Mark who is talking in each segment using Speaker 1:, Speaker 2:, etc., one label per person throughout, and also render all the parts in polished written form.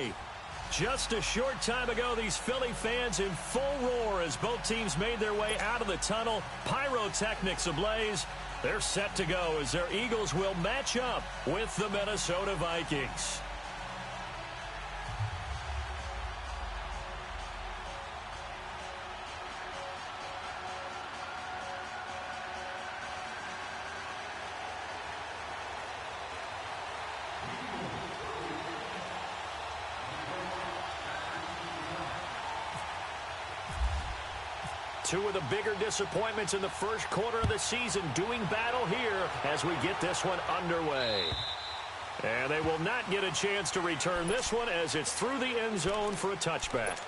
Speaker 1: play. Just a short time ago, these Philly fans in full roar as both teams made their way out of the tunnel. Pyrotechnics ablaze. They're set to go as their Eagles will match up with the Minnesota Vikings. Two of the bigger disappointments in the first quarter of the season doing battle here as we get this one underway. And they will not get a chance to return this one as it's through the end zone for a touchback.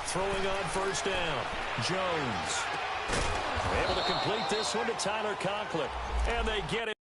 Speaker 1: Throwing on first down, Jones. Able to complete this one to Tyler Conklin. And they get it.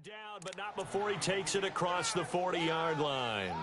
Speaker 1: Down, but not before he takes it across the 40-yard line.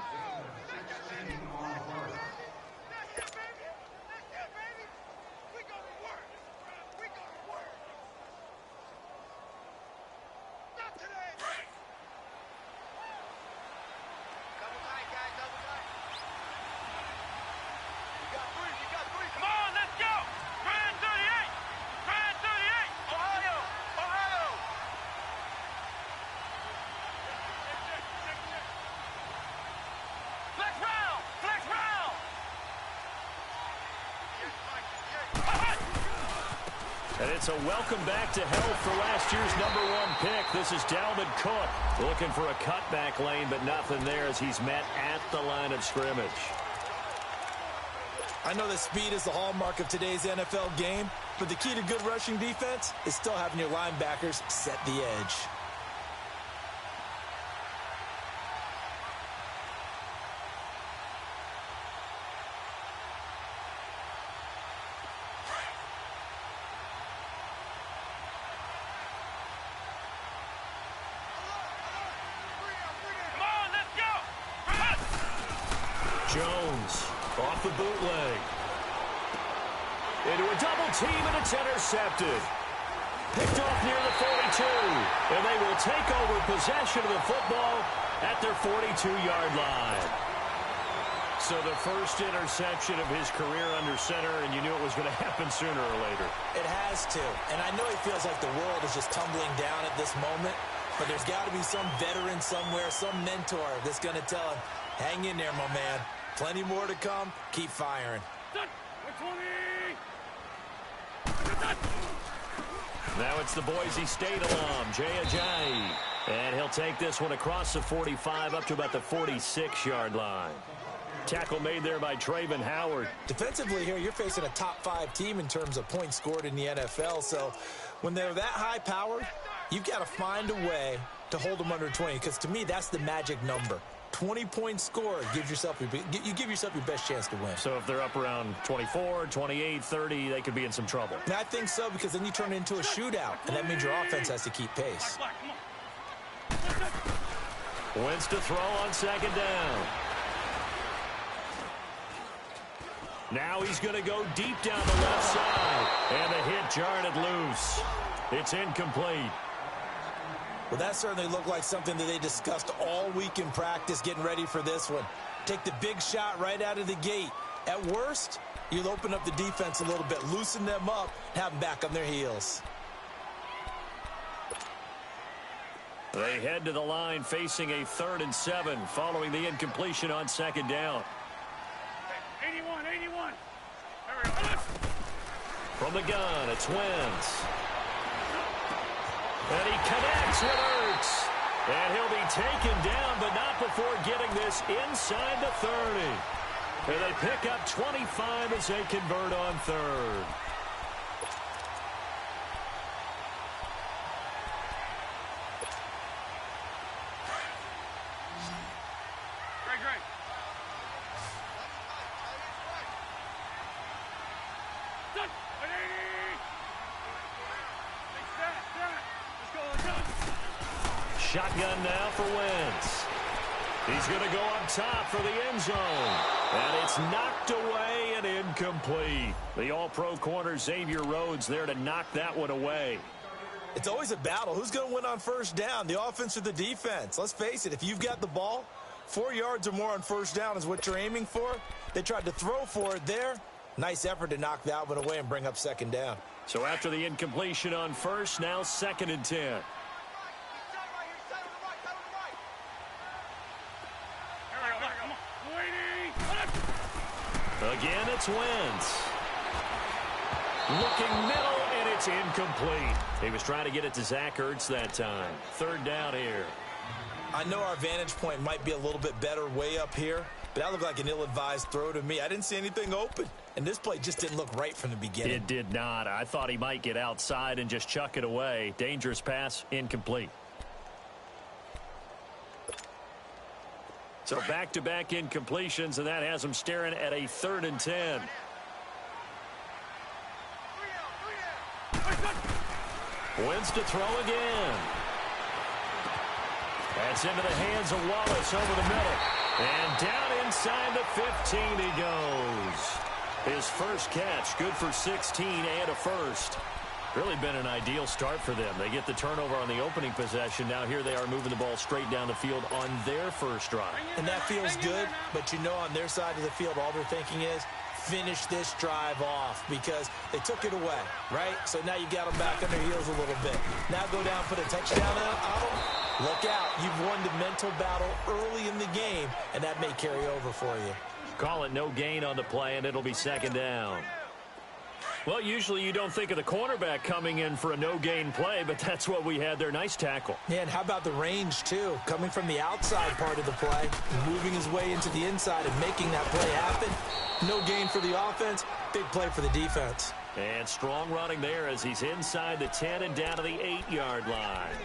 Speaker 1: And it's a welcome back to health for last year's #1 pick. This is Dalvin Cook looking for a cutback lane, but nothing there as he's met at the line of scrimmage.
Speaker 2: I know that speed is the hallmark of today's NFL game, but the key to good rushing defense is still having your linebackers set the edge.
Speaker 1: Jones off the bootleg. Into a double team, and it's intercepted. Picked off near the 42. And they will take over possession of the football at their 42-yard line. So the first interception of his career under center, and you knew it was going to happen sooner or later.
Speaker 2: It has to. And I know he feels like the world is just tumbling down at this moment, but there's got to be some veteran somewhere, some mentor that's going to tell him, hang in there, my man. Plenty more to come. Keep firing.
Speaker 1: Now it's the Boise State alum, Jay Ajayi. And he'll take this one across the 45 up to about the 46-yard line. Tackle made there by Travon Howard.
Speaker 2: Defensively here, you're facing a top-5 team in terms of points scored in the NFL. So when they're that high-powered, you've got to find a way to hold them under 20. Because to me, that's the magic number. 20 points scored, you give yourself your best chance to win.
Speaker 1: So if they're up around 24, 28, 30, they could be in some trouble.
Speaker 2: And I think so, because then you turn it into a shootout, and that means your offense has to keep pace.
Speaker 1: Wentz to throw on second down. Now he's going to go deep down the left side. And the hit jarred it loose. It's incomplete.
Speaker 2: Well, that certainly looked like something that they discussed all week in practice getting ready for this one. Take the big shot right out of the gate. At worst, you'll open up the defense a little bit, loosen them up, have them back on their heels.
Speaker 1: They head to the line facing a 3rd and 7 following the incompletion on second down.
Speaker 3: 81, 81. There we go.
Speaker 1: From the gun, it's Wentz. And he connects with Ertz. And he'll be taken down, but not before getting this inside the 30. And they pick up 25 as they convert on third.
Speaker 3: Great. Done. Let's go.
Speaker 1: Shotgun now for Wentz. He's going to go up top for the end zone. And it's knocked away and incomplete. The all-pro corner Xavier Rhodes there to knock that one away.
Speaker 2: It's always a battle. Who's going to win on first down, the offense or the defense? Let's face it, if you've got the ball, 4 yards or more on first down is what you're aiming for. They tried to throw for it there. Nice effort to knock that one away and bring up second down.
Speaker 1: So after the incompletion on first, now 2nd and 10. Again, it's Wentz. Looking middle, and it's incomplete. He was trying to get it to Zach Ertz that time. 3rd down here.
Speaker 2: I know our vantage point might be a little bit better way up here, but that looked like an ill-advised throw to me. I didn't see anything open, and this play just didn't look right from the beginning.
Speaker 1: It did not. I thought he might get outside and just chuck it away. Dangerous pass, incomplete. So back-to-back incompletions, and that has him staring at a 3rd and 10. Wentz to throw again. That's into the hands of Wallace over the middle. And down inside the 15 he goes. His first catch, good for 16 and a first. Really been an ideal start for them. They get the turnover on the opening possession. Now here they are moving the ball straight down the field on their first drive.
Speaker 2: And that feels good, but you know on their side of the field all they're thinking is finish this drive off because they took it away, right? So now you got them back on their heels a little bit. Now go down, put a touchdown on them. Look out. You've won the mental battle early in the game, and that may carry over for you.
Speaker 1: Call it no gain on the play, and it'll be 2nd down. Well, usually you don't think of the cornerback coming in for a no-gain play, but that's what we had there. Nice tackle.
Speaker 2: Yeah, and how about the range, too? Coming from the outside part of the play, moving his way into the inside and making that play happen. No gain for the offense, big play for the defense.
Speaker 1: And strong running there as he's inside the 10 and down to the 8-yard line.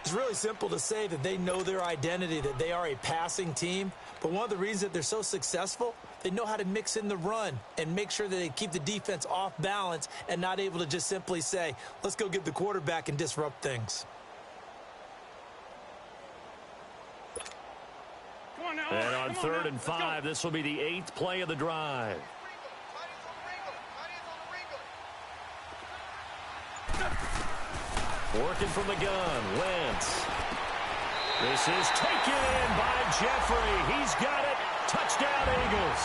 Speaker 2: It's really simple to say that they know their identity, that they are a passing team. But one of the reasons that they're so successful, they know how to mix in the run and make sure that they keep the defense off balance and not able to just simply say, let's go get the quarterback and disrupt things.
Speaker 1: And on 3rd and 5, this will be the 8th play of the drive. Working from the gun, Wentz. This is taken in by Jeffrey. He's got it. Touchdown, Eagles.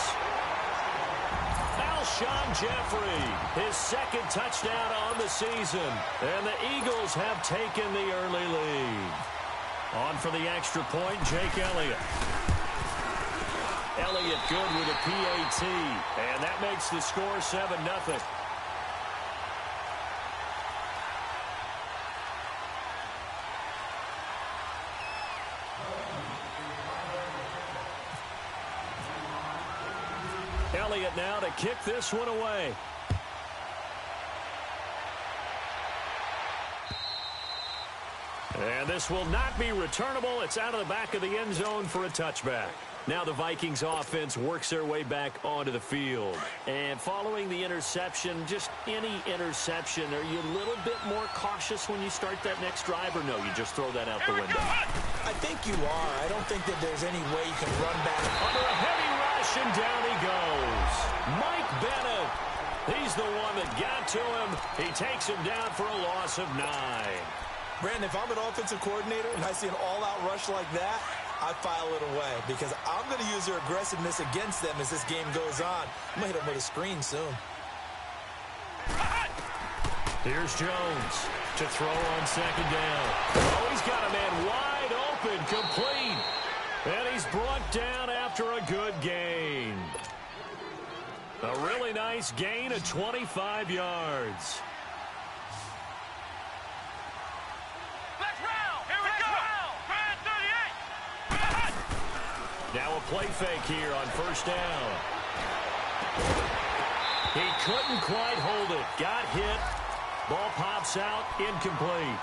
Speaker 1: Alshon Jeffrey, his 2nd touchdown on the season. And the Eagles have taken the early lead. On for the extra point, Jake Elliott. Elliott good with a PAT. And that makes the score 7-0. Elliott now to kick this one away. And this will not be returnable. It's out of the back of the end zone for a touchback. Now the Vikings offense works their way back onto the field. And following the interception, just any interception, are you a little bit more cautious when you start that next drive, or no, you just throw that out the window?
Speaker 2: I think you are. I don't think that there's any way you can run back.
Speaker 1: Under a heavy rush, and down he goes. Mike Bennett. He's the one that got to him. He takes him down for a loss of 9.
Speaker 2: Brandon, if I'm an offensive coordinator and I see an all-out rush like that, I file it away because I'm going to use their aggressiveness against them as this game goes on. I'm going to hit them with a screen soon.
Speaker 1: Here's Jones to throw on 2nd down. Oh, he's got a man wide open, complete. And he's brought down after after a good gain. A really nice gain of 25 yards.
Speaker 3: Let's round. Here we go. Grand 38.
Speaker 1: Now a play fake here on first down. He couldn't quite hold it. Got hit. Ball pops out. Incomplete.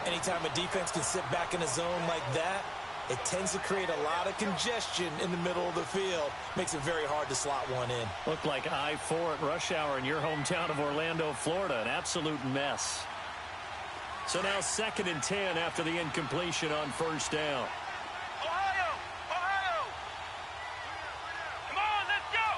Speaker 2: Anytime a defense can sit back in a zone like that, it tends to create a lot of congestion in the middle of the field. Makes it very hard to slot one in.
Speaker 1: Looked like I-4 at rush hour in your hometown of Orlando, Florida. An absolute mess. So now 2nd and 10 after the incompletion on first down.
Speaker 3: Ohio. Come on, let's go.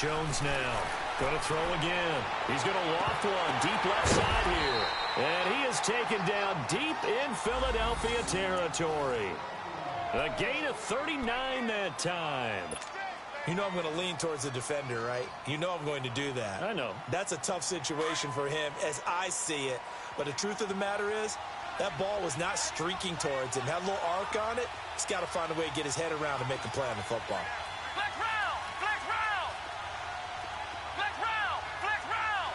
Speaker 1: Jones now. Going to throw again. He's going to loft one deep left side here. And he is taken down deep in Philadelphia territory. A gain of 39 that time.
Speaker 2: You know I'm going to lean towards the defender, right? You know I'm going to do that.
Speaker 1: I know.
Speaker 2: That's a tough situation for him as I see it. But the truth of the matter is, that ball was not streaking towards him. Had a little arc on it. He's got to find a way to get his head around and make a play on the football.
Speaker 3: Flex round. Flex round. Flex round. Flex round.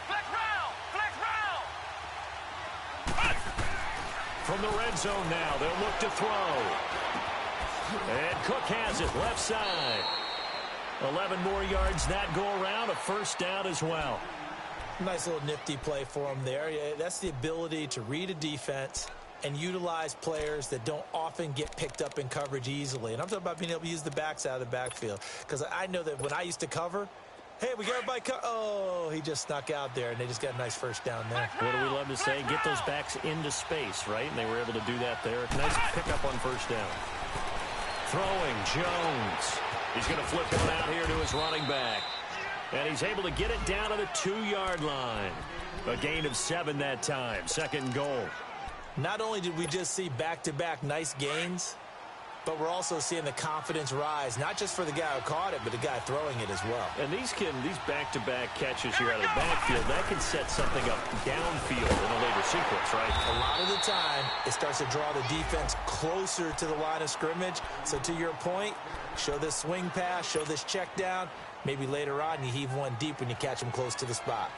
Speaker 3: Flex round. Flex round.
Speaker 1: From the red zone now, they'll look to throw. And Cook has it left side. 11 more yards that go around. A first down as well.
Speaker 2: Nice little nifty play for him there. Yeah, that's the ability to read a defense and utilize players that don't often get picked up in coverage easily. And I'm talking about being able to use the backs out of the backfield. Because I know that when I used to cover, hey, we got everybody oh, he just snuck out there, and they just got a nice first down there.
Speaker 1: What do we love to say? Get those backs into space, right? And they were able to do that there. Nice pickup on first down. Throwing, Jones. He's going to flip one out here to his running back. And he's able to get it down to the 2-yard line. A gain of 7 that time. 2nd and goal.
Speaker 2: Not only did we just see back-to-back nice gains, but we're also seeing the confidence rise, not just for the guy who caught it, but the guy throwing it as well.
Speaker 1: And these back-to-back catches here out of the backfield, that can set something up downfield in a later sequence, right?
Speaker 2: A lot of the time, it starts to draw the defense closer to the line of scrimmage. So to your point, show this swing pass, show this check down. Maybe later on you heave one deep when you catch him close to the spot.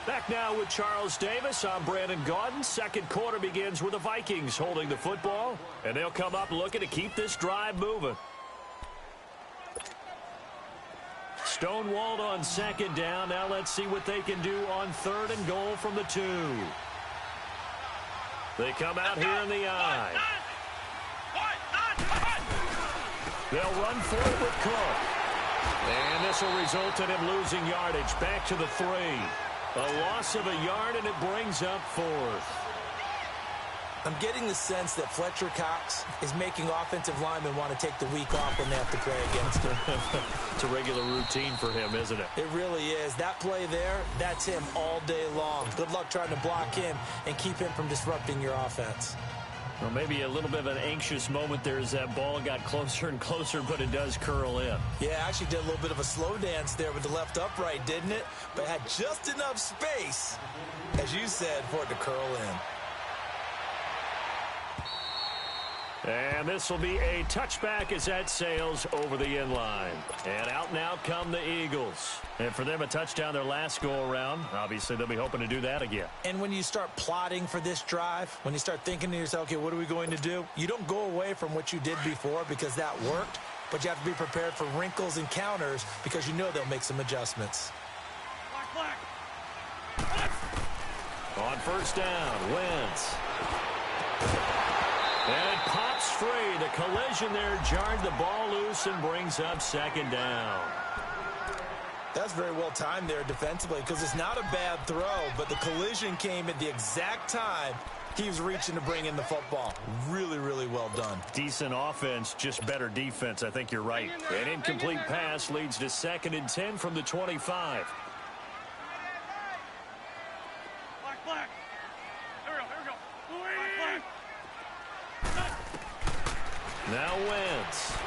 Speaker 1: Back now with Charles Davis. I'm Brandon Gaudin. 2nd quarter begins with the Vikings holding the football, and they'll come up looking to keep this drive moving. Stonewalled on 2nd down. Now let's see what they can do on 3rd and goal from the 2. They come out here in the I. They'll run for it with Cook. And this will result in him losing yardage back to the 3. A loss of a yard, and it brings up 4th.
Speaker 2: I'm getting the sense that Fletcher Cox is making offensive linemen want to take the week off when they have to play against him.
Speaker 1: It's a regular routine for him, isn't it?
Speaker 2: It really is. That play there, that's him all day long. Good luck trying to block him and keep him from disrupting your offense.
Speaker 1: Well, maybe a little bit of an anxious moment there as that ball got closer and closer, but it does curl in.
Speaker 2: Yeah, actually did a little bit of a slow dance there with the left upright, didn't it? But had just enough space, as you said, for it to curl in.
Speaker 1: And this will be a touchback as that sails over the end line. And out now come the Eagles. And for them, a touchdown their last go-around. Obviously, they'll be hoping to do that again.
Speaker 2: And when you start plotting for this drive, when you start thinking to yourself, okay, what are we going to do? You don't go away from what you did before because that worked, but you have to be prepared for wrinkles and counters because you know they'll make some adjustments.
Speaker 1: On first down, Wentz. And it pops free. The collision there jarred the ball loose and brings up 2nd down.
Speaker 2: That's very well timed there defensively because it's not a bad throw, but the collision came at the exact time he was reaching to bring in the football. Really, really well done.
Speaker 1: Decent offense, just better defense. I think you're right. An incomplete pass leads to 2nd and 10 from the 25.
Speaker 3: Black. Here we go.
Speaker 1: Now Wentz.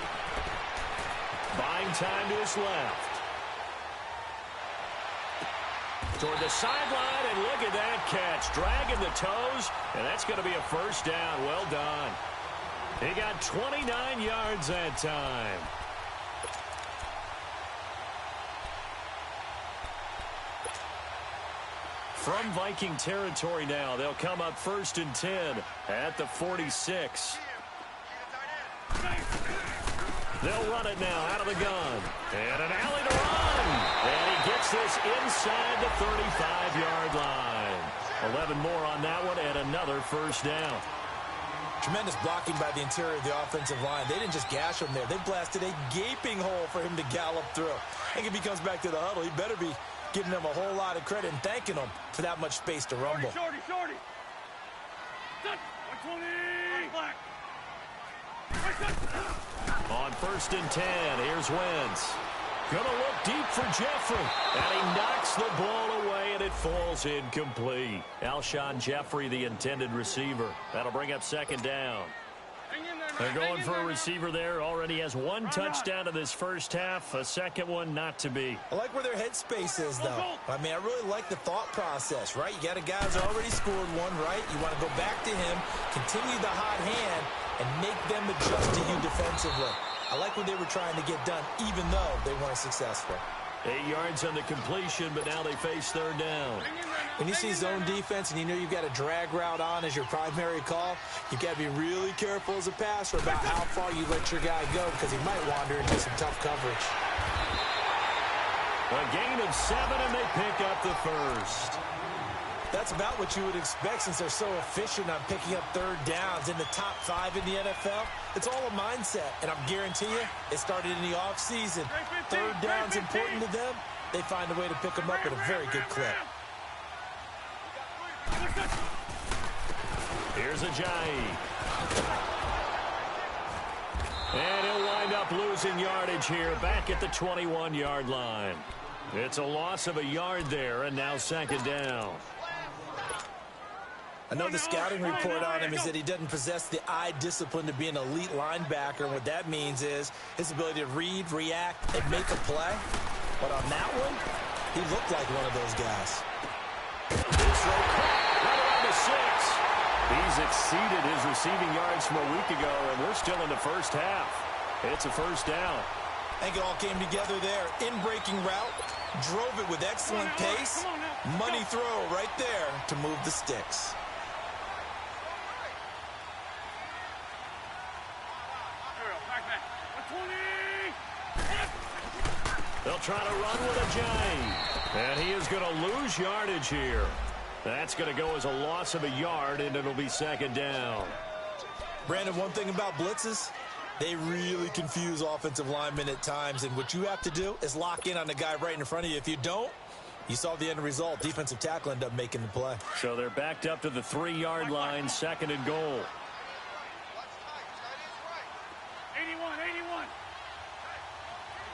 Speaker 1: running time to his left. Toward the sideline, and look at that catch. Dragging the toes, and that's going to be a first down. Well done. He got 29 yards that time. From Viking territory now, they'll come up 1st and 10 at the 46. They'll run it now out of the gun. And an alley to run. And he gets this inside the 35-yard line. 11 more on that one and another first down.
Speaker 2: Tremendous blocking by the interior of the offensive line. They didn't just gash him there. They blasted a gaping hole for him to gallop through. I think if he comes back to the huddle, he better be giving them a whole lot of credit and thanking them for that much space to rumble.
Speaker 3: Shorty. 120. Black.
Speaker 1: On 1st and 10, here's Wentz. Gonna look deep for Jeffrey. And he knocks the ball away, and it falls incomplete. Alshon Jeffrey, the intended receiver. That'll bring up 2nd down. They're going for a receiver there. Already has 1 touchdown in this first half. A second one not to be.
Speaker 2: I like where their headspace is, though. I mean, I really like the thought process, right? You got a guy who's already scored one, right? You want to go back to him, continue the hot hand, and make them adjust to you defensively. I like what they were trying to get done, even though they weren't successful.
Speaker 1: 8 yards on the completion, but now they face 3rd down.
Speaker 2: When you see zone defense and you know you've got a drag route on as your primary call, you've got to be really careful as a passer about how far you let your guy go because he might wander into some tough coverage.
Speaker 1: A gain of 7, and they pick up the first.
Speaker 2: That's about what you would expect since they're so efficient on picking up 3rd downs in the top 5 in the NFL. It's all a mindset, and I'm guarantee you it started in the offseason. 3rd down's important to them. They find a way to pick them up at a very good clip.
Speaker 1: Here's Ajayi. And he'll wind up losing yardage here back at the 21-yard line. It's a loss of a yard there, and now 2nd down.
Speaker 2: I know the scouting report on him is that he doesn't possess the eye discipline to be an elite linebacker, and what that means is his ability to read, react, and make a play. But on that one, he looked like one of those guys.
Speaker 1: This right around the 6. He's exceeded his receiving yards from a week ago, and we're still in the first half. It's a first down.
Speaker 2: I think it all came together there. In-breaking route, drove it with excellent pace. Money throw right there to move the sticks.
Speaker 1: They'll try to run with Ajayi. And he is going to lose yardage here. That's going to go as a loss of a yard, and it'll be 2nd down.
Speaker 2: Brandon, one thing about blitzes, they really confuse offensive linemen at times, and what you have to do is lock in on the guy right in front of you. If you don't, you saw the end result. Defensive tackle ended up making the play.
Speaker 1: So they're backed up to the 3-yard line, 2nd and goal.
Speaker 3: 81.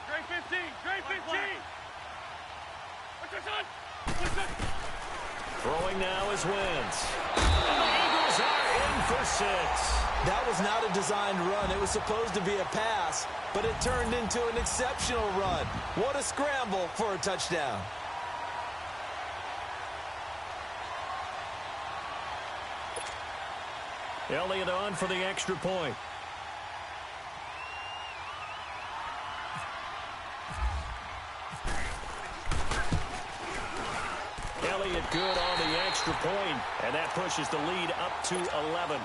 Speaker 3: Great 15. What's your son?
Speaker 1: Throwing now is Wentz. And the Eagles are in for 6.
Speaker 2: That was not a designed run. It was supposed to be a pass, but it turned into an exceptional run. What a scramble for a touchdown.
Speaker 1: Elliott on for the extra point. Elliott good on the extra point, and that pushes the lead up to 11.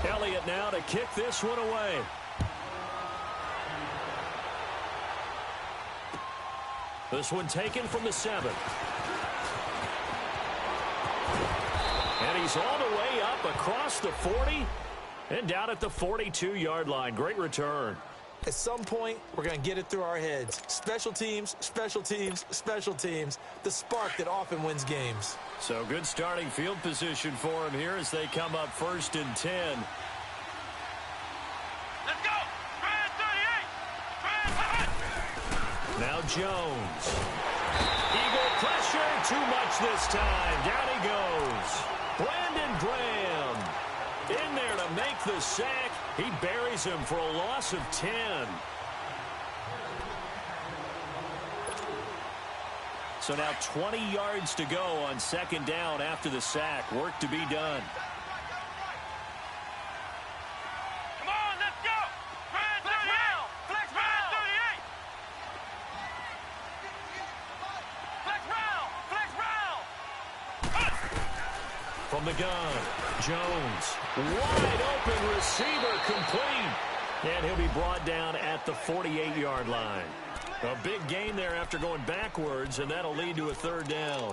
Speaker 1: Elliott now to kick this one away. This one taken from the 7. And he's all the way up across the 40 and down at the 42-yard line. Great return.
Speaker 2: At some point, we're going to get it through our heads. Special teams, special teams, special teams. The spark that often wins games.
Speaker 1: So good starting field position for him here as they come up 1st and 10.
Speaker 3: Let's go! Brand 38!
Speaker 1: Now Jones. Eagle pressure, too much this time. Down he goes. Brandon Graham. make the sack. He buries him for a loss of 10. So now 20 yards to go on second down after the sack. Work to be done.
Speaker 3: Come on, let's go. Flex round. Flex round. 38. Flex round. Flex round.
Speaker 1: From the gun, Jones. Wide open receiver complete. And he'll be brought down at the 48-yard line. A big gain there after going backwards, and that'll lead to a third down.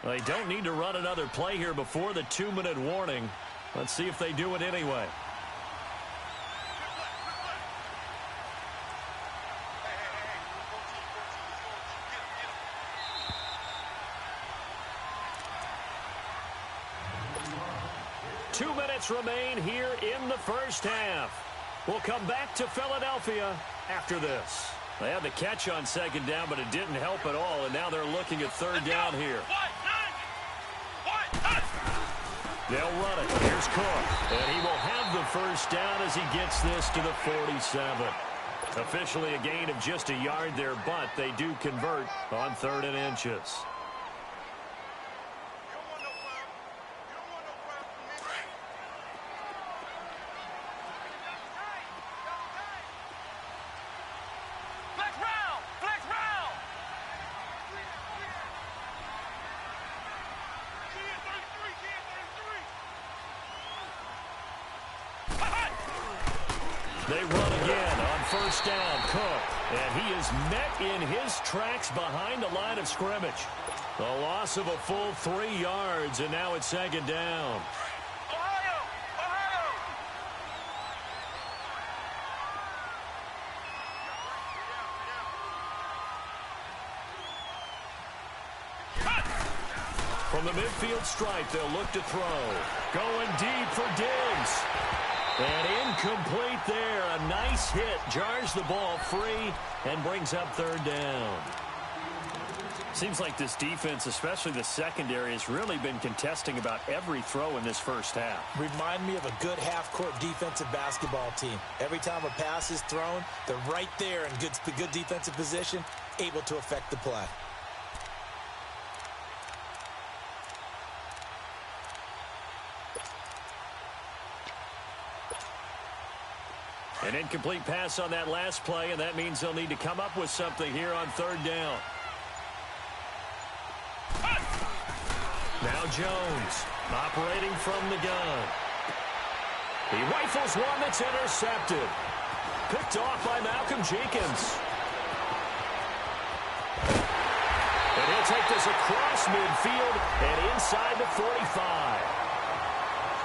Speaker 1: They don't need to run another play here before the 2-minute warning. Let's see if they do it anyway. Two minutes remain here in the first half. We'll come back to Philadelphia after this. They had the catch on second down, but it didn't help at all, and now they're looking at third down here. They'll run it. Here's Cook, and he will have the first down as he gets this to the 47. Officially a gain of just a yard there, but they do convert on 3rd and inches. They run again on first down. Cook, and he is met in his tracks behind the line of scrimmage. A loss of a full 3 yards, and now it's second down.
Speaker 3: Ohio!
Speaker 1: From the midfield stripe, they'll look to throw. Going deep for Diggs. And incomplete there. A nice hit. Jars the ball free and brings up third down. Seems like this defense, especially the secondary, has really been contesting about every throw in this first half.
Speaker 2: Remind me of a good half-court defensive basketball team. Every time a pass is thrown, they're right there in good defensive position, able to affect the play.
Speaker 1: An incomplete pass on that last play, and that means they'll need to come up with something here on third down. Now Jones, operating from the gun. He rifles one that's intercepted. Picked off by Malcolm Jenkins. And he'll take this across midfield and inside the 45.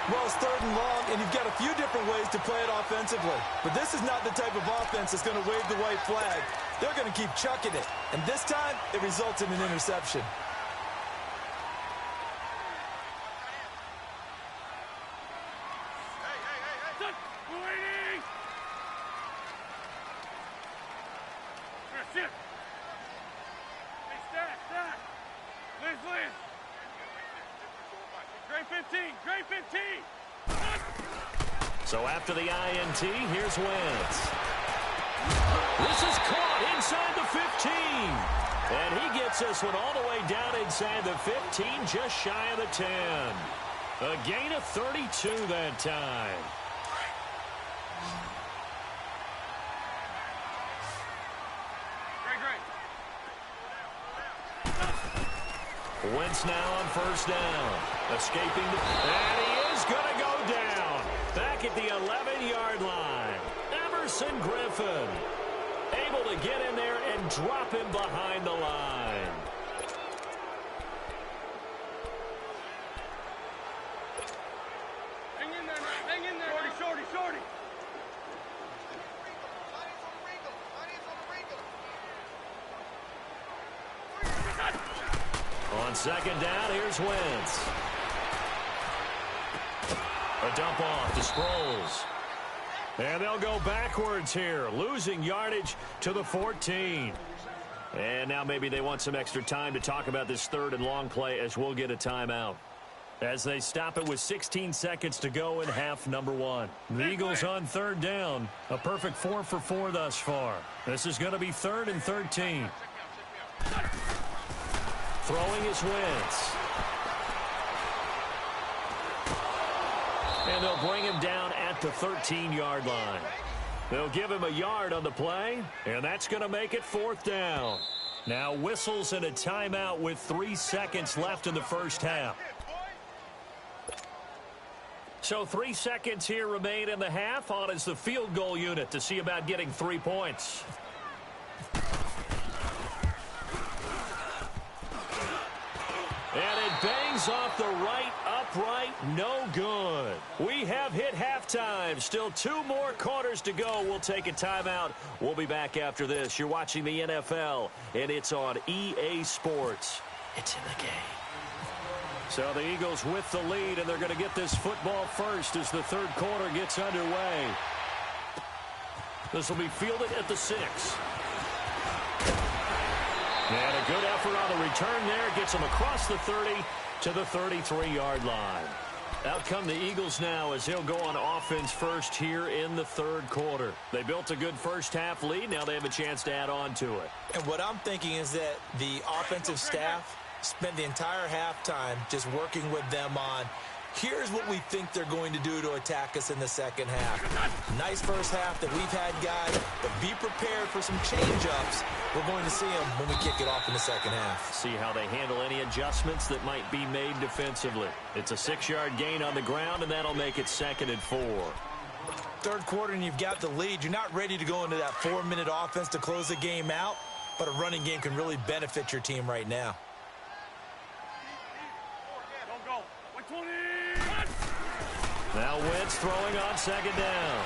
Speaker 4: Well, it's 3rd and long, and you've got a few different ways to play it offensively. But this is not the type of offense that's going to wave the white flag. They're going to keep chucking it. And this time, it results in an interception.
Speaker 1: So after the INT, here's Wentz. This is caught inside the 15. And he gets this one all the way down inside the 15, just shy of the 10. A gain of 32 that time. Wentz now on first down. Escaping the... And he is going to go down. Back at the 11-yard line. Emerson Griffin able to get in there and drop him behind the line.
Speaker 3: Hang in there now. Hang in there. Shorty.
Speaker 1: On second down, here's Wentz. A dump off to Sproles. And they'll go backwards here, losing yardage to the 14. And now maybe they want some extra time to talk about this 3rd and long play as we'll get a timeout. as they stop it with 16 seconds to go in half number one. The Eagles on third down. A perfect 4 for 4 thus far. This is going to be 3rd and 13. Throwing is Wentz. And they'll bring him down at the 13-yard line. They'll give him a yard on the play, and that's going to make it 4th down. Now whistles and a timeout with 3 seconds left in the first half. So 3 seconds here remain in the half. On is the field goal unit to see about getting 3 points. And it bangs off the right upright. No good. We have hit halftime. Still 2 more quarters to go. We'll take a timeout. We'll be back after this. You're watching the NFL, and it's on EA Sports. It's in the game. So the Eagles with the lead, and they're going to get this football first as the third quarter gets underway. This will be fielded at the 6. And a good effort on the return there. Gets them across the 30 to the 33-yard line. Out come the Eagles now as they'll go on offense first here in the third quarter. They built a good first half lead. Now they have a chance to add on to it.
Speaker 2: And what I'm thinking is that the offensive staff spent the entire halftime just working with them on, here's what we think they're going to do to attack us in the second half. Nice first half that we've had, guys, but be prepared for some change-ups. We're going to see them when we kick it off in the second half.
Speaker 1: See how they handle any adjustments that might be made defensively. It's a 6-yard gain on the ground, and that'll make it 2nd and 4.
Speaker 2: Third quarter, and you've got the lead. You're not ready to go into that 4-minute offense to close the game out, but a running game can really benefit your team right now.
Speaker 1: Now Wentz throwing on 2nd down.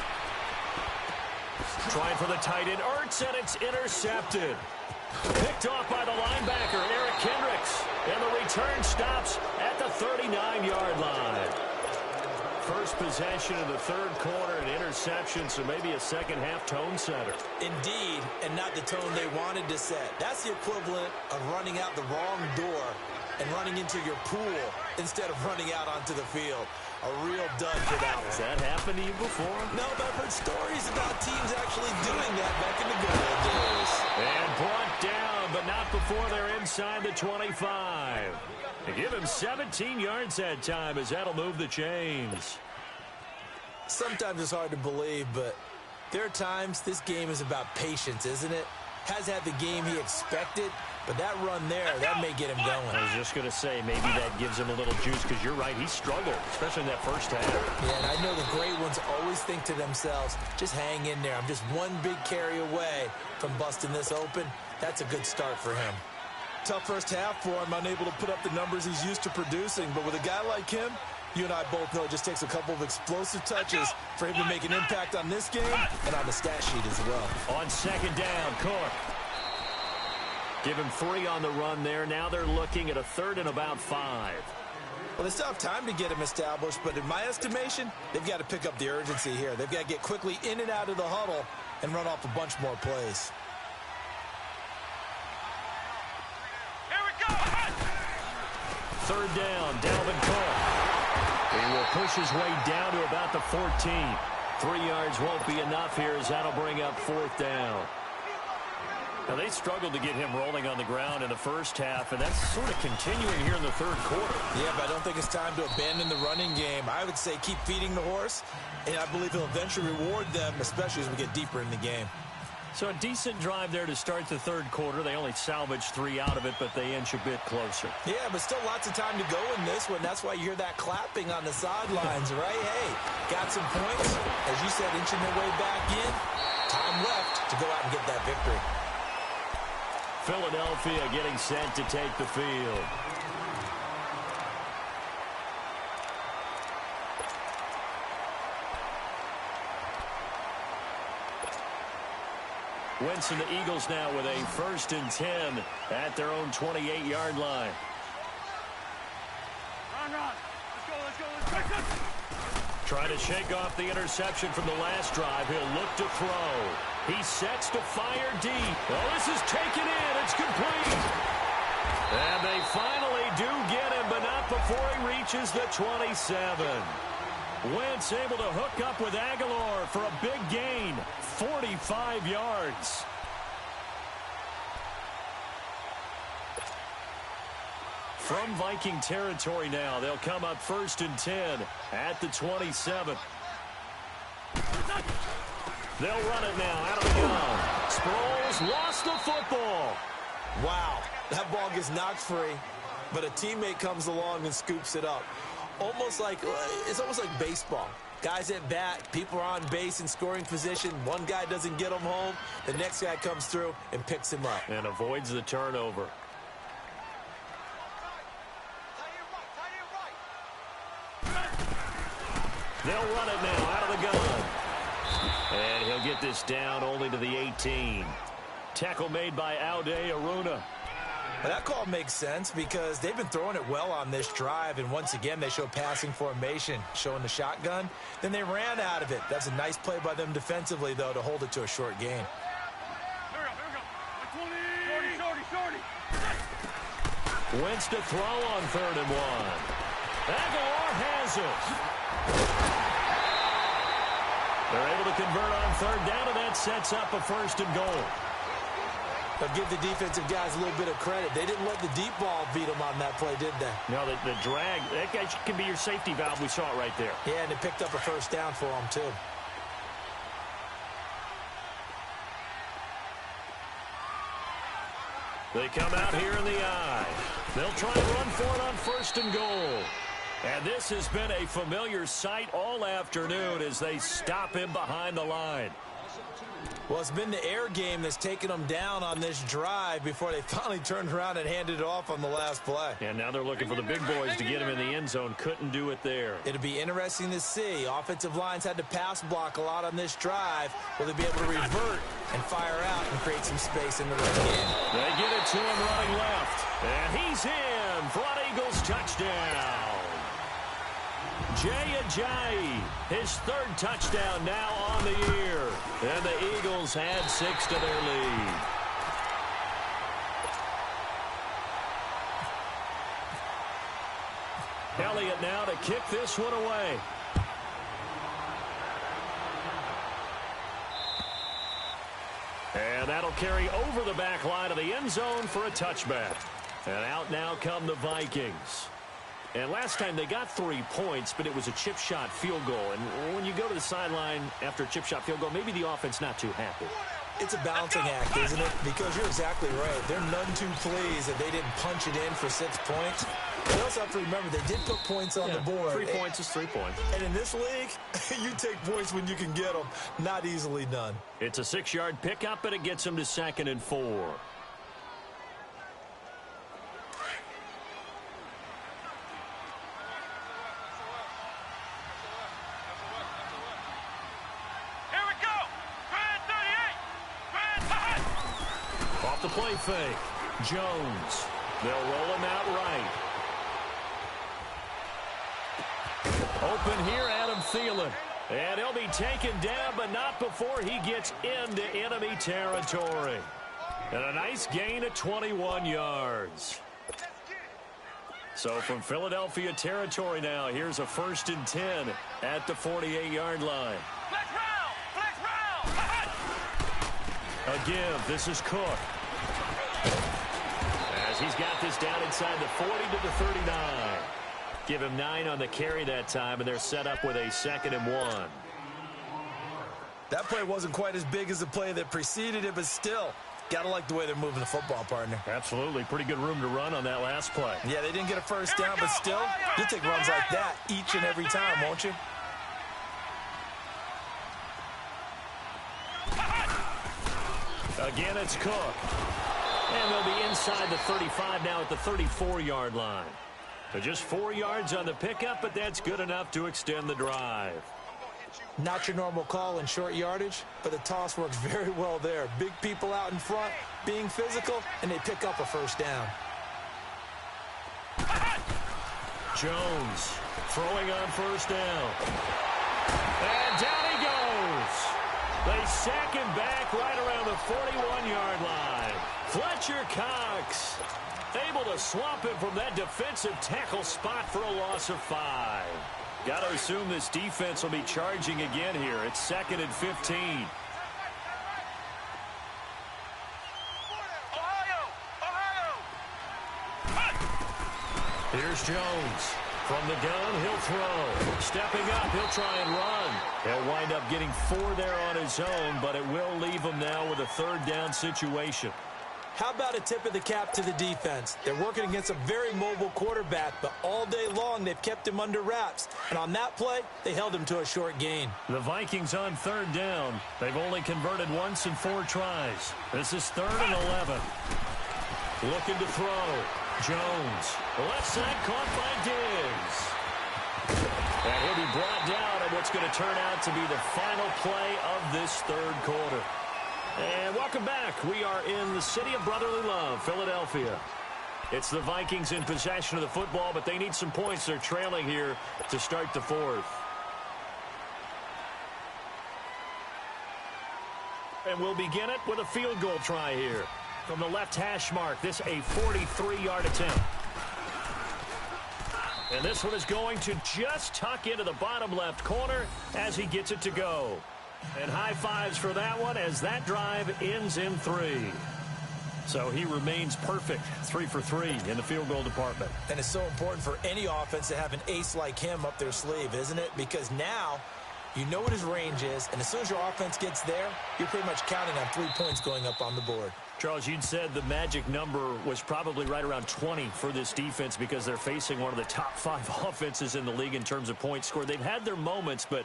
Speaker 1: Trying for the tight end, Ertz, and it's intercepted. Picked off by the linebacker, Eric Kendricks. And the return stops at the 39-yard line. First possession of the third quarter, an interception, so maybe a second-half tone setter.
Speaker 2: Indeed, and not the tone they wanted to set. That's the equivalent of running out the wrong door and running into your pool instead of running out onto the field. A real dud for that one.
Speaker 1: Has that happened to you before?
Speaker 2: No, but I've heard stories about teams actually doing that back in the good old days.
Speaker 1: And brought down, but not before they're inside the 25. They give him 17 yards that time as that'll move the chains.
Speaker 2: Sometimes it's hard to believe, but there are times this game is about patience, isn't it? Has had the game he expected, but that run there, that may get him going.
Speaker 1: I was just going to say, maybe that gives him a little juice, because you're right, he struggled, especially in that first half.
Speaker 2: Yeah, and I know the great ones always think to themselves, just hang in there. I'm just one big carry away from busting this open. That's a good start for him. Tough first half for him, unable to put up the numbers he's used to producing, but with a guy like him, you and I both know it just takes a couple of explosive touches for him to make an impact on this game and on the stat sheet as well.
Speaker 1: On 2nd down, Cook. Give him 3 on the run there. Now they're looking at a 3rd and about 5.
Speaker 2: Well, they still have time to get him established, but in my estimation, they've got to pick up the urgency here. They've got to get quickly in and out of the huddle and run off a bunch more plays.
Speaker 3: Here we go.
Speaker 1: 3rd down, Dalvin Cook. He will push his way down to about the 14. 3 yards won't be enough here as that'll bring up 4th down. Now, they struggled to get him rolling on the ground in the first half, and that's sort of continuing here in the third quarter.
Speaker 2: Yeah, but I don't think it's time to abandon the running game. I would say keep feeding the horse, and I believe he'll eventually reward them, especially as we get deeper in the game.
Speaker 1: So a decent drive there to start the third quarter. They only salvaged 3 out of it, but they inch a bit closer.
Speaker 2: Yeah, but still lots of time to go in this one. That's why you hear that clapping on the sidelines, right? Hey, got some points. As you said, inching their way back in. Time left to go out and get that victory.
Speaker 1: Philadelphia getting set to take the field. Wentz and the Eagles now with a 1st and 10 at their own 28-yard line.
Speaker 3: Run. Let's go.
Speaker 1: Trying to shake off the interception from the last drive. He'll look to throw. He sets to fire deep. Oh, this is taken in. It's complete. And they finally do get him, but not before he reaches the 27. Wentz able to hook up with Aguilar for a big gain, 45 yards. From Viking territory now, they'll come up 1st and 10 at the 27. They'll run it now out of the gun. Sproles lost the football.
Speaker 2: Wow, that ball gets knocked free, but a teammate comes along and scoops it up. It's almost like baseball. Guys at bat, people are on base in scoring position. One guy doesn't get him home. The next guy comes through and picks him up.
Speaker 1: And avoids the turnover. They'll run it now out of the gun. And he'll get this down only to the 18. Tackle made by Aude Aruna.
Speaker 2: Well, that call makes sense because they've been throwing it well on this drive, and once again they show passing formation, showing the shotgun. Then they ran out of it. That's a nice play by them defensively, though, to hold it to a short gain.
Speaker 3: Here we go. Shorty.
Speaker 1: Wentz to throw on 3rd and 1. Aguilar has it. They're able to convert on 3rd down, and that sets up a 1st and goal.
Speaker 2: They'll give the defensive guys a little bit of credit. They didn't let the deep ball beat them on that play, did they?
Speaker 1: No, the drag, that guy can be your safety valve. We saw it right there.
Speaker 2: Yeah, and they picked up a 1st down for them, too.
Speaker 1: They come out here in the eye. They'll try and run for it on 1st and goal. And this has been a familiar sight all afternoon as they stop him behind the line.
Speaker 2: Well, it's been the air game that's taken them down on this drive before they finally turned around and handed it off on the last play.
Speaker 1: And now they're looking for the big boys to get him in the end zone. Couldn't do it there.
Speaker 2: It'll be interesting to see. Offensive lines had to pass block a lot on this drive. Will they be able to revert and fire out and create some space in the run game?
Speaker 1: They get it to him running left. And he's in for an Eagles touchdown. Jay Ajayi, his 3rd touchdown now on the year. And the Eagles add 6 to their lead. Elliott now to kick this one away. And that'll carry over the back line of the end zone for a touchback. And out now come the Vikings. And last time they got 3 points, but it was a chip shot field goal. And when you go to the sideline after a chip shot field goal, maybe the offense not too happy.
Speaker 2: It's a balancing act, isn't it? Because you're exactly right. They're none too pleased that they didn't punch it in for 6 points. You also have to remember they did put points on the board.
Speaker 1: 3 points is 3 points.
Speaker 2: And in this league, you take points when you can get them. Not easily done.
Speaker 1: It's a 6-yard pickup, and it gets them to 2nd and 4. The play fake. Jones. They'll roll him out right. Open here, Adam Thielen. And he'll be taken down, but not before he gets into enemy territory. And a nice gain of 21 yards. So from Philadelphia territory now, here's a 1st and 10 at the 48-yard line.
Speaker 3: Flex round.
Speaker 1: A give. This is Cook. As he's got this down inside the 40 to the 39. Give him 9 on the carry that time, and they're set up with a 2nd and 1.
Speaker 2: That play wasn't quite as big as the play that preceded it, but still, gotta like the way they're moving the football, partner.
Speaker 1: Absolutely. Pretty good room to run on that last play.
Speaker 2: Yeah, they didn't get a 1st down, but still, you'll take runs like that each and every time, won't you?
Speaker 1: Again, it's Cook. And they'll be inside the 35 now at the 34-yard line. So just 4 yards on the pickup, but that's good enough to extend the drive.
Speaker 2: Not your normal call in short yardage, but the toss works very well there. Big people out in front, being physical, and they pick up a 1st down.
Speaker 1: Jones throwing on 1st down. And down he goes. They sack him back right around the 41-yard line. Fletcher Cox able to swap him from that defensive tackle spot for a loss of 5. Got to assume this defense will be charging again here. It's 2nd and 15. Here's Jones. From the gun, he'll throw. Stepping up, he'll try and run. He'll wind up getting 4 there on his own, but it will leave him now with a 3rd down situation.
Speaker 2: How about a tip of the cap to the defense? They're working against a very mobile quarterback, but all day long they've kept him under wraps. And on that play, they held him to a short gain.
Speaker 1: The Vikings on 3rd down. They've only converted once in 4 tries. This is 3rd and 11. Looking to throw. Jones. The left side caught by Diggs. And he'll be brought down at what's going to turn out to be the final play of this 3rd quarter. And welcome back. We are in the city of brotherly love, Philadelphia. It's the Vikings in possession of the football, but they need some points. They're trailing here to start the 4th. And we'll begin it with a field goal try here. From the left hash mark, this a 43-yard attempt. And this one is going to just tuck into the bottom left corner as he gets it to go. And high fives for that one as that drive ends in 3. So he remains perfect, 3 for 3 in the field goal department.
Speaker 2: And it's so important for any offense to have an ace like him up their sleeve, isn't it? Because now you know what his range is, and as soon as your offense gets there, you're pretty much counting on 3 points going up on the board.
Speaker 1: Charles, you'd said the magic number was probably right around 20 for this defense because they're facing one of the top 5 offenses in the league in terms of points scored. They've had their moments, but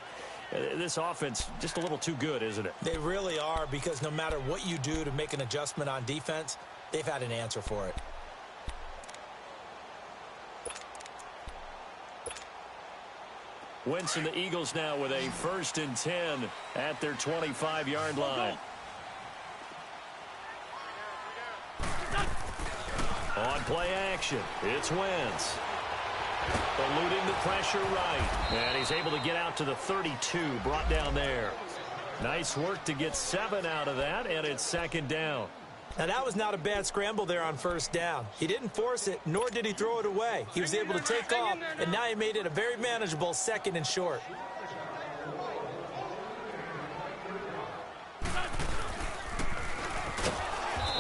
Speaker 1: this offense just a little too good, isn't it?
Speaker 2: They really are, because no matter what you do to make an adjustment on defense, they've had an answer for it.
Speaker 1: Wentz and the Eagles now with a 1st and 10 at their 25-yard line. On play action, it's Wentz. Eluding the pressure right. And he's able to get out to the 32, brought down there. Nice work to get 7 out of that, and it's 2nd down.
Speaker 2: Now, that was not a bad scramble there on 1st down. He didn't force it, nor did he throw it away. He was able to take off, and now he made it a very manageable 2nd and short.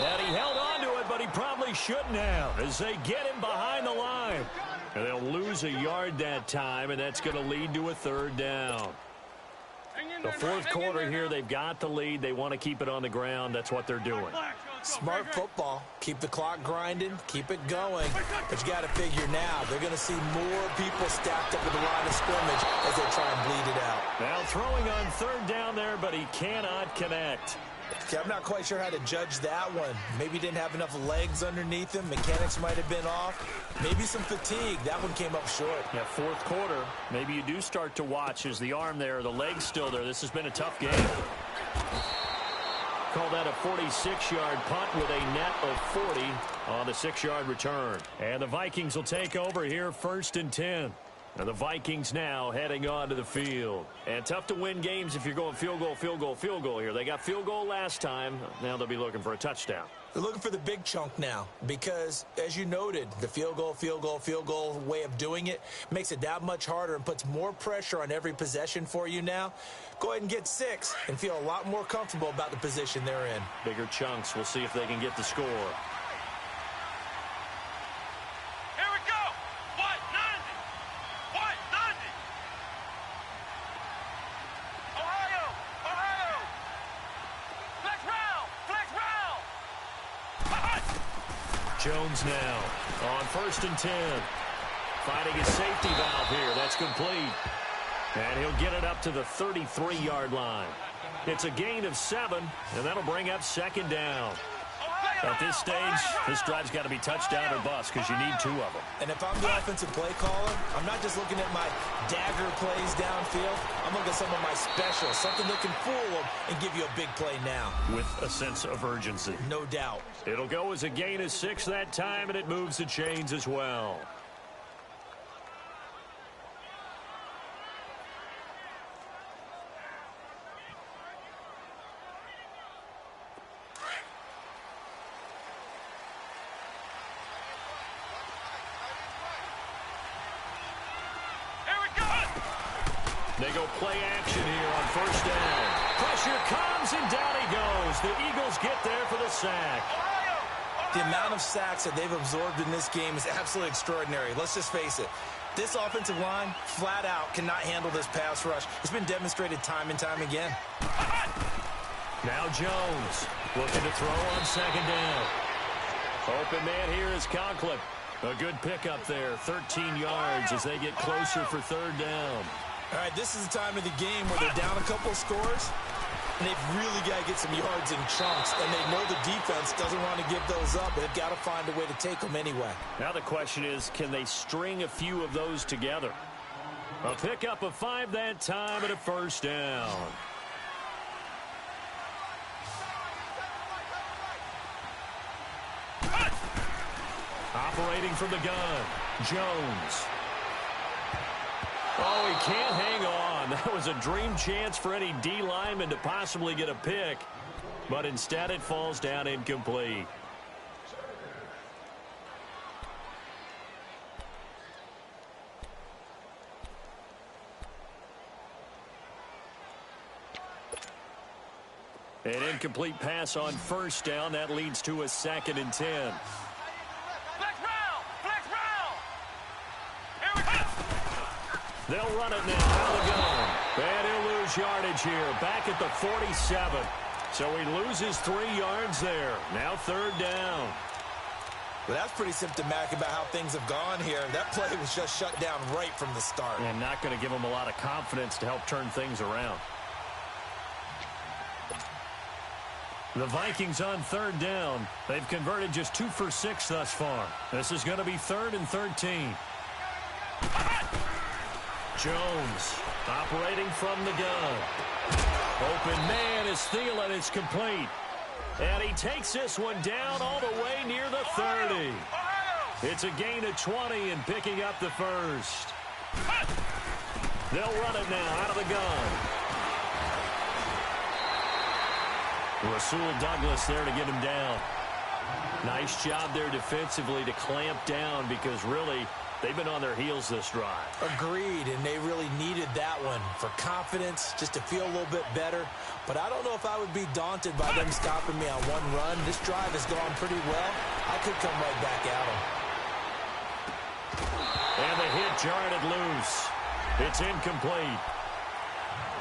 Speaker 1: And he held on to it, but he probably shouldn't have as they get him behind the line. And they'll lose a yard that time, and that's going to lead to a 3rd down. The 4th quarter here, they've got the lead. They want to keep it on the ground. That's what they're doing.
Speaker 2: Smart football. Keep the clock grinding. Keep it going. But you got to figure now, they're going to see more people stacked up at the line of scrimmage as they try and bleed it out.
Speaker 1: Now throwing on 3rd down there, but he cannot connect.
Speaker 2: Okay, I'm not quite sure how to judge that one. Maybe he didn't have enough legs underneath him. Mechanics might have been off. Maybe some fatigue. That one came up short.
Speaker 1: Yeah, 4th quarter. Maybe you do start to watch as the arm there, the leg's still there. This has been a tough game. Call that a 46-yard punt with a net of 40 on the 6-yard return. And the Vikings will take over here 1st and 10. And the Vikings now heading onto the field. And tough to win games if you're going field goal, field goal, field goal here. They got field goal last time. Now they'll be looking for a touchdown.
Speaker 2: They're looking for the big chunk now because, as you noted, the field goal way of doing it makes it that much harder and puts more pressure on every possession for you now. Go ahead and get 6 and feel a lot more comfortable about the position they're in.
Speaker 1: Bigger chunks. We'll see if they can get the score. Jones now on 1st and 10. Finding his safety valve here. That's complete. And he'll get it up to the 33-yard line. It's a gain of 7, and that'll bring up 2nd down. At this stage, this drive's got to be touchdown or bust because you need 2 of them.
Speaker 2: And if I'm the offensive play caller, I'm not just looking at my dagger plays downfield. I'm looking at some of my specials, something that can fool them and give you a big play now.
Speaker 1: With a sense of urgency.
Speaker 2: No doubt.
Speaker 1: It'll go as a gain of 6 that time, and it moves the chains as well. They go play action here on first down. Pressure comes, and down he goes. The Eagles get there for the sack.
Speaker 2: The amount of sacks that they've absorbed in this game is absolutely extraordinary. Let's just face it. This offensive line, flat out, cannot handle this pass rush. It's been demonstrated time and time again.
Speaker 1: Now Jones looking to throw on second down. Open man here is Conklin. A good pickup there, 13 yards as they get closer for third down.
Speaker 2: All right, this is the time of the game where they're down a couple of scores, and they've really got to get some yards in chunks, and they know the defense doesn't want to give those up, but they've got to find a way to take them anyway.
Speaker 1: Now the question is, can they string a few of those together? A pickup of 5 that time and a first down. Operating from the gun, Jones. Oh, he can't hang on. That was a dream chance for any D lineman to possibly get a pick, but instead it falls down incomplete. An incomplete pass on first down. That leads to a 2nd and 10. They'll run it now out of the gun. And he'll lose yardage here. Back at the 47. So he loses 3 yards there. Now third down.
Speaker 2: Well, that's pretty symptomatic about how things have gone here. That play was just shut down right from the start.
Speaker 1: And not going to give him a lot of confidence to help turn things around. The Vikings on third down. They've converted just 2 for 6 thus far. This is going to be 3rd and 13. Jones operating from the gun. Open man is Thielen. It's complete. And he takes this one down all the way near the 30. It's a gain of 20 and picking up the first. They'll run it now out of the gun. Rasul Douglas there to get him down. Nice job there defensively to clamp down because really they've been on their heels this drive.
Speaker 2: Agreed, and they really needed that one for confidence, just to feel a little bit better. But I don't know if I would be daunted by them stopping me on one run. This drive has gone pretty well. I could come right back at them.
Speaker 1: And the hit jarred it loose. It's incomplete.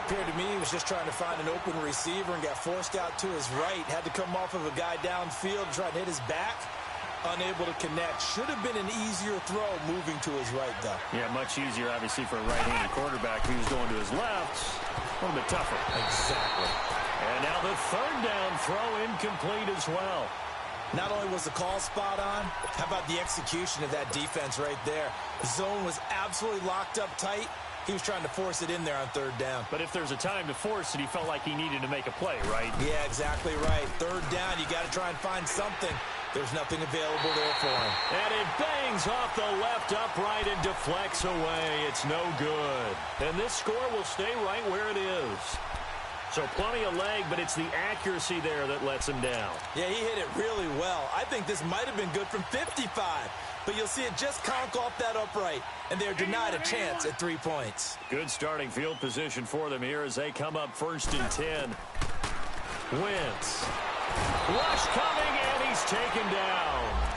Speaker 2: Appeared to me he was just trying to find an open receiver and got forced out to his right. Had to come off of a guy downfield and try to hit his back. Unable to connect. Should have been an easier throw moving to his right, though.
Speaker 1: Yeah, much easier, obviously, for a right-handed quarterback who's going to his left. A little bit tougher.
Speaker 2: Exactly.
Speaker 1: And now the third down throw incomplete as well.
Speaker 2: Not only was the call spot on, how about the execution of that defense right there? The zone was absolutely locked up tight. He was trying to force it in there on third down.
Speaker 1: But if there's a time to force it, he felt like he needed to make a play, right?
Speaker 2: Yeah, exactly right. Third down, you got to try and find something. There's nothing available there for him.
Speaker 1: And it bangs off the left upright and deflects away. It's no good. And this score will stay right where it is. So plenty of leg, but it's the accuracy there that lets him down.
Speaker 2: Yeah, he hit it really well. I think this might have been good from 55. But you'll see it just conk off that upright. And they're denied a chance at 3 points.
Speaker 1: Good starting field position for them here as they come up 1st and 10. Wentz. Rush coming, and he's taken down.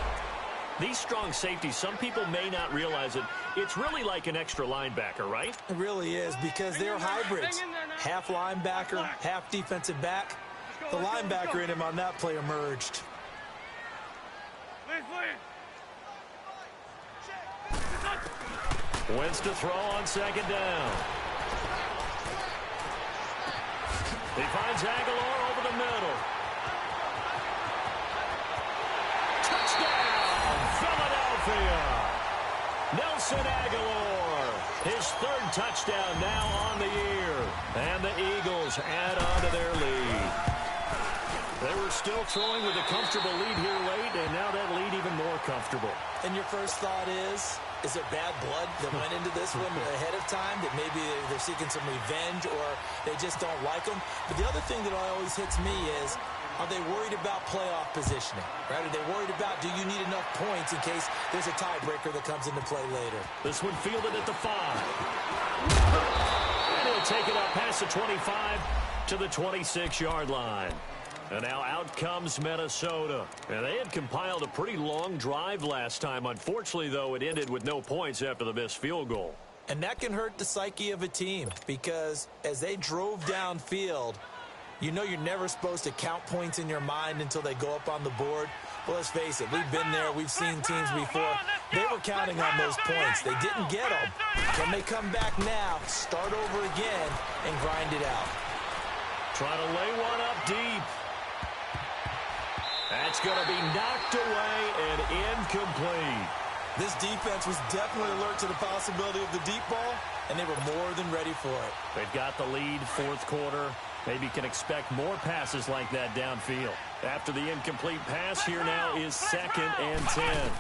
Speaker 1: These strong safeties, some people may not realize it. It's really like an extra linebacker, right?
Speaker 2: It really is, because they're hybrids. Half linebacker, half defensive back. The linebacker in him on that play emerged.
Speaker 1: Wentz to throw on second down. He finds Aguilar over the middle. Touchdown, Philadelphia. Nelson Aguilar, his 3rd touchdown now on the year. And the Eagles add on to their lead. They were still throwing with a comfortable lead here late, and now that lead even more comfortable.
Speaker 2: And your first thought is there bad blood that went into this one ahead of time, that maybe they're seeking some revenge or they just don't like them? But the other thing that always hits me is, are they worried about playoff positioning? Right? Are they worried about, do you need enough points in case there's a tiebreaker that comes into play later?
Speaker 1: This one fielded at the 5. And he'll They'll take it up past the 25 to the 26-yard line. And now out comes Minnesota. And they had compiled a pretty long drive last time. Unfortunately, though, it ended with no points after the missed field goal.
Speaker 2: And that can hurt the psyche of a team because as they drove downfield, you know you're never supposed to count points in your mind until they go up on the board. Well, let's face it, we've been there. We've seen teams before. They were counting on those points. They didn't get them. Can they come back now, start over again, and grind it out?
Speaker 1: Trying to lay one up deep. That's going to be knocked away and incomplete.
Speaker 2: This defense was definitely alert to the possibility of the deep ball, and they were more than ready for it.
Speaker 1: They've got the lead, fourth quarter. Maybe can expect more passes like that downfield. After the incomplete pass, here now is 2nd and 10.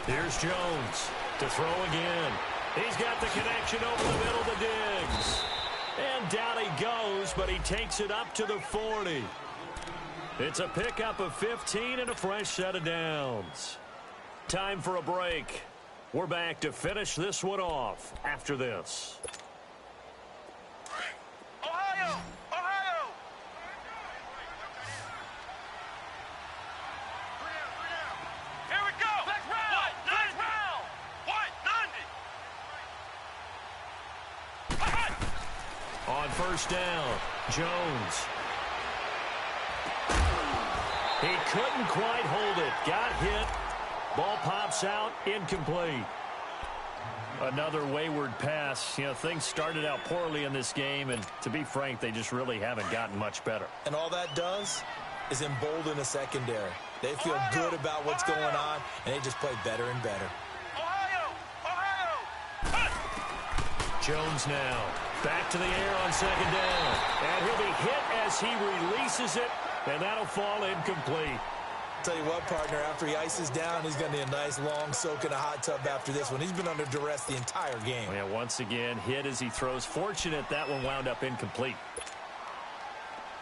Speaker 1: Here's Jones to throw again. He's got the connection over the middle to Diggs. And down he goes, but he takes it up to the 40. It's a pickup of 15 and a fresh set of downs. Time for a break. We're back to finish this one off after this.
Speaker 3: Ohio! Ohio! Here we go! Next round! Next round! What? None!
Speaker 1: On first down, Jones. He couldn't quite hold it. Got hit. Ball pops out, incomplete. Another wayward pass. You know, things started out poorly in this game, and to be frank, they just really haven't gotten much better.
Speaker 2: And all that does is embolden a secondary. They feel good about what's going on, and they just play better and better.
Speaker 3: Ohio! Ohio!
Speaker 1: Jones now back to the air on 2nd down. And he'll be hit as he releases it, and that'll fall incomplete.
Speaker 2: Tell you what, partner, after he ices down, he's going to need a nice long soak in a hot tub after this one. He's been under duress the entire game.
Speaker 1: Yeah, once again, hit as he throws. Fortunate that one wound up incomplete.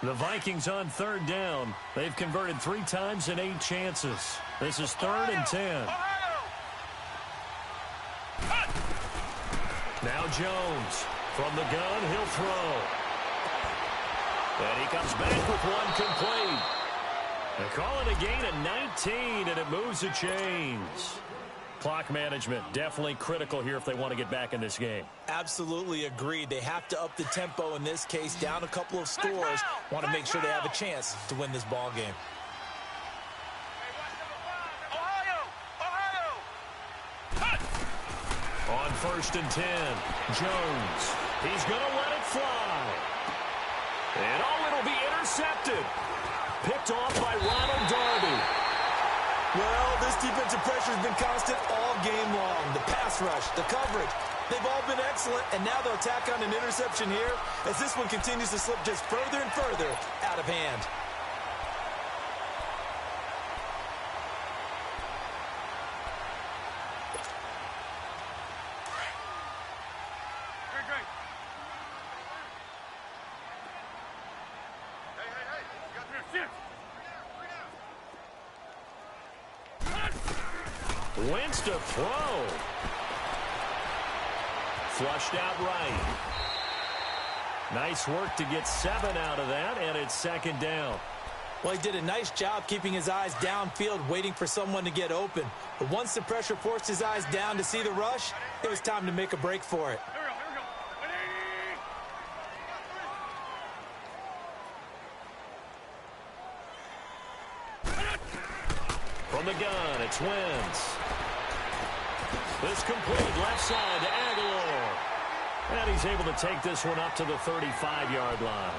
Speaker 1: The Vikings on 3rd down. They've converted 3 times in 8 chances. This is 3rd and 10. Now Jones from the gun, he'll throw. And he comes back with one complete. They call it a gain of 19, and it moves the chains. Clock management definitely critical here if they want to get back in this game.
Speaker 2: Absolutely agreed. They have to up the tempo in this case, down a couple of scores. Want to make sure they have a chance to win this ball game.
Speaker 3: Ohio! Ohio!
Speaker 1: On 1st and 10, Jones. He's going to let it fly. And it'll be intercepted. Picked off by Ronald Darby.
Speaker 2: Well, this defensive pressure has been constant all game long. The pass rush, the coverage, they've all been excellent, and now they'll tack on an interception here as this one continues to slip just further and further out of hand.
Speaker 3: Great. Hey, you got your shit.
Speaker 1: Wentz to throw. Flushed out right. Nice work to get 7 out of that, and it's 2nd down.
Speaker 2: Well, he did a nice job keeping his eyes downfield, waiting for someone to get open. But once the pressure forced his eyes down to see the rush, it was time to make a break for it.
Speaker 3: Here we go.
Speaker 1: From the gun, it's Wentz. This complete left side to Aguilar. And he's able to take this one up to the 35-yard line.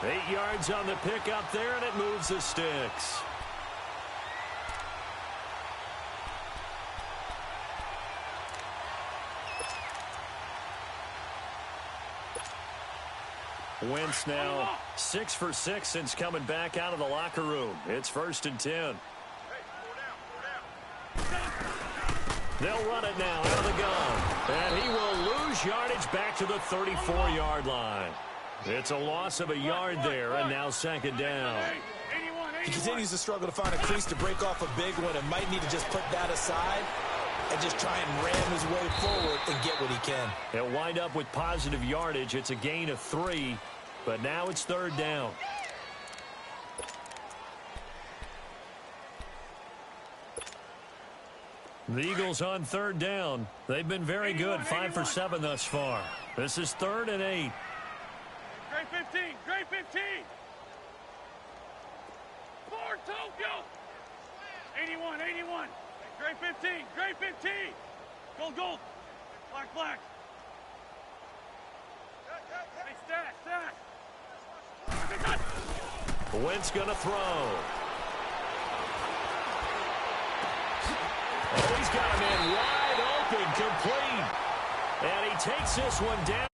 Speaker 1: 8 yards on the pickup there, and it moves the sticks. Wentz now 6 for 6 since coming back out of the locker room. It's 1st and 10. They'll run it now out of the gun. And he will lose yardage back to the 34-yard line. It's a loss of a yard there, and now 2nd down.
Speaker 2: He continues to struggle to find a crease to break off a big one and might need to just put that aside. and just try and ram his way forward and get what he can.
Speaker 1: He'll wind up with positive yardage. It's a gain of 3, but now it's 3rd down. The Eagles on 3rd down. They've been very good, 5 for 7 thus far. This is 3rd and 8.
Speaker 3: Great 15, great 15. 4 Tokyo. 81, 81. Great 15, great 15. Gold, gold. Black, black. Hey, stack, stack.
Speaker 1: Wentz gonna throw. Oh, he's got a man wide open, complete. And he takes this one down.